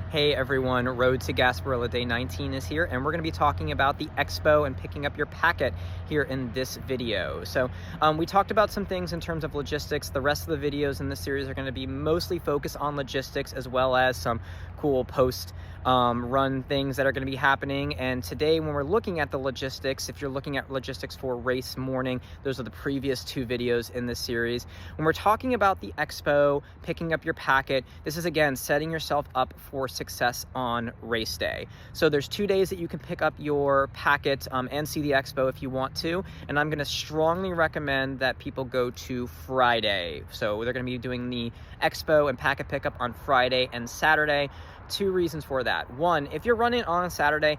Hey everyone, Road to Gasparilla Day 19 is here, and we're going to be talking about the expo and picking up your packet here in this video. So we talked about some things in terms of logistics. The rest of the videos in this series are going to be mostly focused on logistics, as well as some cool post run things that are going to be happening. And today, when we're looking at the logistics, if you're looking at logistics for race morning, those are the previous two videos in this series. When we're talking about the expo, picking up your packet, this is again setting yourself up for success on race day. So there's 2 days that you can pick up your packet and see the expo if you want to, and I'm going to strongly recommend that people go to Friday. So they're going to be doing the expo and packet pickup on Friday and Saturday. 2 reasons for that. One, if you're running on a Saturday,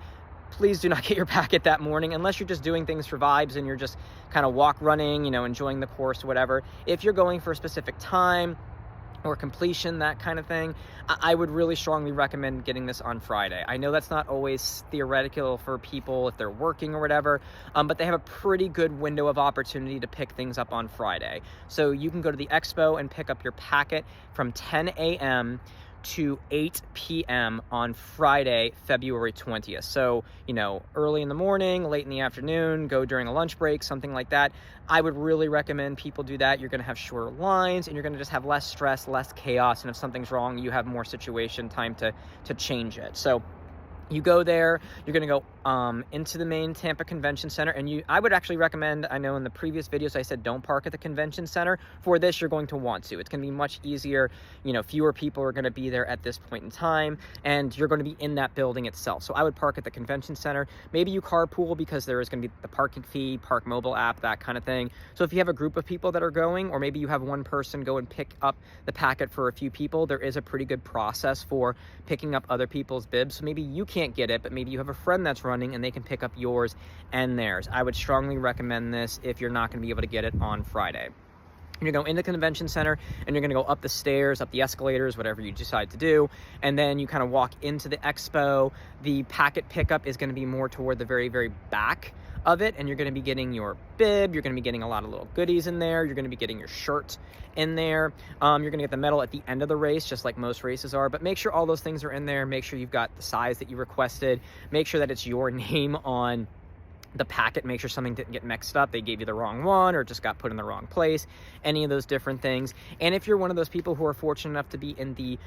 please do not get your packet that morning unless you're just doing things for vibes and you're just kind of walk running, enjoying the course, whatever. If you're going for a specific time or completion, that kind of thing, I would really strongly recommend getting this on Friday. I know that's not always theoretical for people if they're working or whatever, but they have a pretty good window of opportunity to pick things up on Friday. So you can go to the expo and pick up your packet from 10 a.m. to 8 p.m. on Friday, February 20th. So, early in the morning, late in the afternoon, go during a lunch break, something like that. I would really recommend people do that. You're going to have shorter lines and you're going to just have less stress, less chaos. And if something's wrong, you have more situation time to change it. So you go there, you're going to go into the main Tampa Convention Center, and I would actually recommend, I know in the previous videos I said don't park at the convention center. For this, you're going to want to. It's going to be much easier, fewer people are going to be there at this point in time, and you're going to be in that building itself. So I would park at the convention center. Maybe you carpool because there is going to be the parking fee, Park Mobile app, that kind of thing. So if you have a group of people that are going, or maybe you have one person go and pick up the packet for a few people, there is a pretty good process for picking up other people's bibs. So maybe you can't get it, but maybe you have a friend that's running and they can pick up yours and theirs. I would strongly recommend this if you're not going to be able to get it on Friday. You're going to go into the convention center and you're going to go up the stairs, up the escalators, whatever you decide to do. And then you kind of walk into the expo. The packet pickup is going to be more toward the very, very back of it. And you're going to be getting your bib. You're going to be getting a lot of little goodies in there. You're going to be getting your shirt in there. You're going to get the medal at the end of the race, just like most races are. But make sure all those things are in there. Make sure you've got the size that you requested. Make sure that it's your name on the packet. Make sure something didn't get mixed up. They gave you the wrong one or just got put in the wrong place. Any of those different things. And if you're one of those people who are fortunate enough to be in the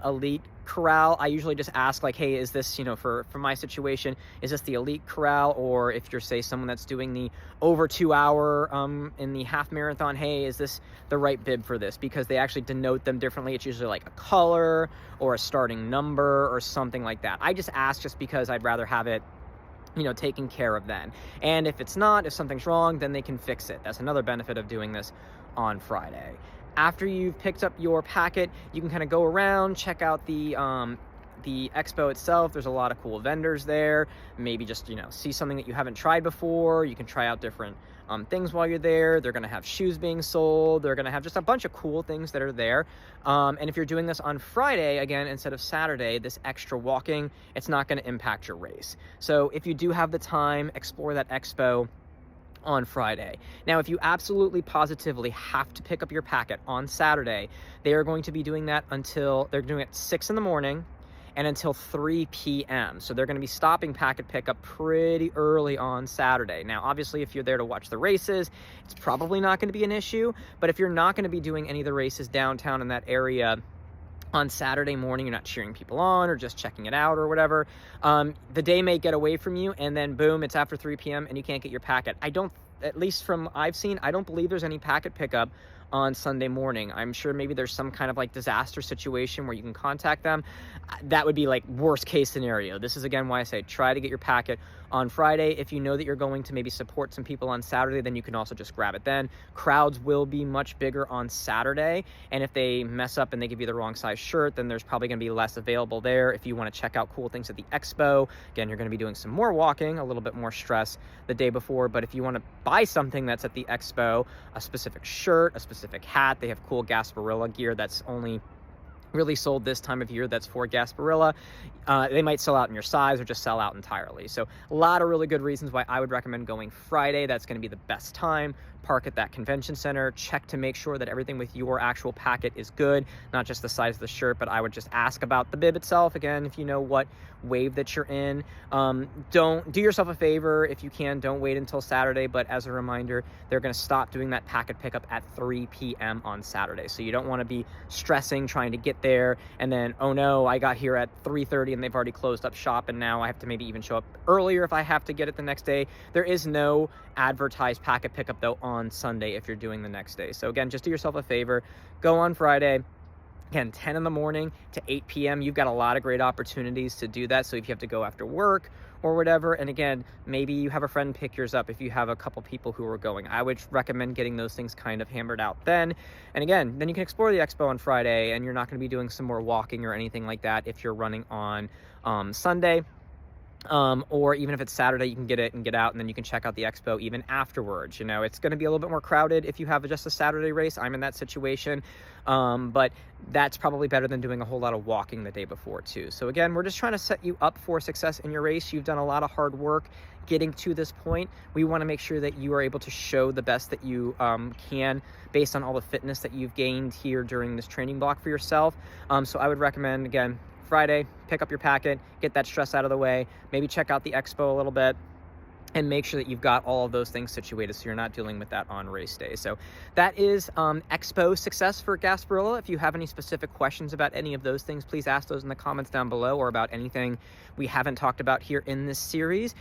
elite corral, I usually just ask like, hey, is this, for my situation, is this the elite corral? Or if you're, say, someone that's doing the over 2 hour in the half marathon, hey, is this the right bib for this? Because they actually denote them differently. It's usually like a color or a starting number or something like that. I just ask just because I'd rather have it taken care of then. And if it's not, if something's wrong, then they can fix it. That's another benefit of doing this on Friday. After you've picked up your packet, you can kind of go around, check out the expo itself. There's a lot of cool vendors there. Maybe just, see something that you haven't tried before. You can try out different things while you're there. They're going to have shoes being sold. They're going to have just a bunch of cool things that are there. And if you're doing this on Friday, again, instead of Saturday, this extra walking, it's not going to impact your race. So if you do have the time, explore that expo on Friday. Now, if you absolutely positively have to pick up your packet on Saturday, they are going to be doing that they're doing it 6 in the morning and until 3 p.m. So they're going to be stopping packet pickup pretty early on Saturday. Now, obviously, if you're there to watch the races, it's probably not going to be an issue. But if you're not going to be doing any of the races downtown in that area on Saturday morning, you're not cheering people on or just checking it out or whatever, the day may get away from you, and then boom, it's after 3 p.m. and you can't get your packet. At least from I've seen, I don't believe there's any packet pickup on Sunday morning. I'm sure maybe there's some kind of like disaster situation where you can contact them. That would be like worst case scenario. This is again why I say try to get your packet on Friday. If you know that you're going to maybe support some people on Saturday, then you can also just grab it then. Crowds will be much bigger on Saturday, and if they mess up and they give you the wrong size shirt, then there's probably going to be less available there. If you want to check out cool things at the expo, again, you're going to be doing some more walking, a little bit more stress the day before. But if you want to buy something that's at the expo, a specific shirt, a specific hat, they have cool Gasparilla gear that's only really sold this time of year that's for Gasparilla. They might sell out in your size or just sell out entirely. So a lot of really good reasons why I would recommend going Friday. That's going to be the best time. park at that convention center, check to make sure that everything with your actual packet is good, not just the size of the shirt, but I would just ask about the bib itself. Again, if you know what wave that you're in, don't do yourself a favor. If you can, don't wait until Saturday, but as a reminder, they're going to stop doing that packet pickup at 3 p.m. on Saturday. So you don't want to be stressing trying to get there and then, oh no, I got here at 3:30 and they've already closed up shop and now I have to maybe even show up earlier if I have to get it the next day. There is no advertised packet pickup though on Sunday if you're doing the next day. So again, just do yourself a favor, go on Friday. Again, 10 in the morning to 8 p.m. You've got a lot of great opportunities to do that. So if you have to go after work or whatever, and again, maybe you have a friend pick yours up if you have a couple people who are going, I would recommend getting those things kind of hammered out then. And again, then you can explore the expo on Friday and you're not going to be doing some more walking or anything like that if you're running on Sunday. Or even if it's Saturday, you can get it and get out, and then you can check out the expo even afterwards. You know, it's going to be a little bit more crowded if you have just a Saturday race. I'm in that situation, but that's probably better than doing a whole lot of walking the day before too. So again, we're just trying to set you up for success in your race. You've done a lot of hard work getting to this point. We want to make sure that you are able to show the best that you can based on all the fitness that you've gained here during this training block for yourself. So I would recommend, again, Friday, pick up your packet, get that stress out of the way, maybe check out the expo a little bit, and make sure that you've got all of those things situated so you're not dealing with that on race day. So that is expo success for Gasparilla. If you have any specific questions about any of those things, please ask those in the comments down below or about anything we haven't talked about here in this series.